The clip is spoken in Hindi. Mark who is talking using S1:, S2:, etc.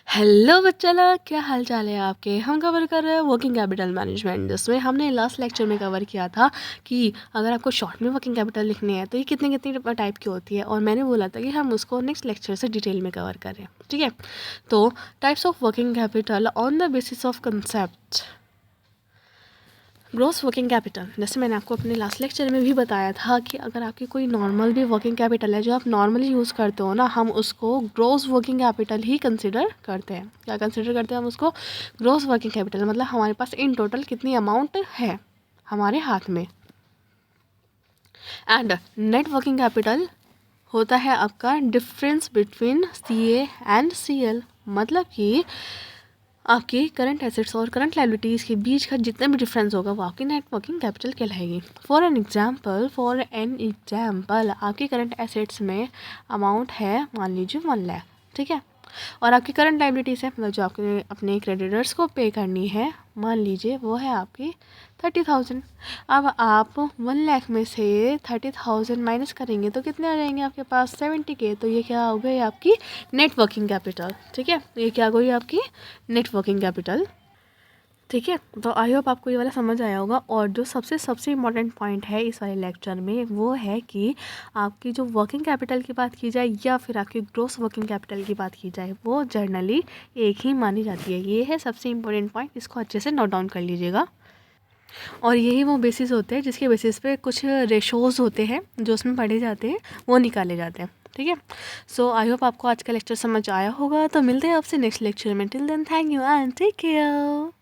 S1: हेलो बच्चा लोग, क्या हाल चाल है आपके। हम कवर कर रहे हैं वर्किंग कैपिटल मैनेजमेंट, जिसमें हमने लास्ट लेक्चर में कवर किया था कि अगर आपको शॉर्ट में वर्किंग कैपिटल लिखनी है तो ये कितनी कितनी टाइप की होती है, और मैंने बोला था कि हम उसको नेक्स्ट लेक्चर से डिटेल में कवर करें। ठीक है, तो types of working capital on the basis of concept. Gross working capital, जैसे मैंने आपको अपने लास्ट लेक्चर में भी बताया था कि अगर आपकी कोई नॉर्मल भी वर्किंग कैपिटल है जो आप नॉर्मली यूज़ करते हो ना, हम उसको ग्रॉस वर्किंग कैपिटल ही कंसिडर करते हैं। क्या कंसिडर करते हैं हम उसको? ग्रॉस वर्किंग कैपिटल, मतलब हमारे पास इन टोटल कितनी अमाउंट है हमारे हाथ में। एंड नेट वर्किंग कैपिटल होता है आपका difference between CA and CL, मतलब कि आपकी करंट एसेट्स और करंट लायबिलिटीज़ के बीच का जितना भी डिफरेंस होगा वो आपकी नेट वर्किंग कैपिटल कहलाएगी। फॉर एन एग्जाम्पल आपकी करंट एसेट्स में अमाउंट है मान लीजिए 1 लाख, ठीक है, और आपकी करंट लायबिलिटीज़ है, मतलब जो आपके अपने क्रेडिटर्स को पे करनी है, मान लीजिए वो है आपकी 30,000। अब आप 1 लाख में से 30,000 माइनस करेंगे तो कितने आ जाएंगे आपके पास? 70K। तो ये क्या हो गई आपकी नेट वर्किंग कैपिटल। ठीक है, ये क्या हो गई आपकी नेट वर्किंग कैपिटल। ठीक है, तो आई होप आपको ये वाला समझ आया होगा। और जो सबसे इम्पॉर्टेंट पॉइंट है इस वाले लेक्चर में वो है कि आपकी जो वर्किंग कैपिटल की बात की जाए या फिर आपकी ग्रॉस वर्किंग कैपिटल की बात की जाए, वो जनरली एक ही मानी जाती है। ये है सबसे इम्पोर्टेंट पॉइंट, इसको अच्छे से नोट डाउन कर लीजिएगा। और यही वो बेसिस होते हैं जिसके बेसिस पे कुछ रेशोज़ होते हैं जो उसमें पढ़े जाते हैं, वो निकाले जाते हैं। ठीक है, सो आई होप आपको आज का लेक्चर समझ आया होगा। तो मिलते हैं आपसे नेक्स्ट लेक्चर में। Till then thank you and take care.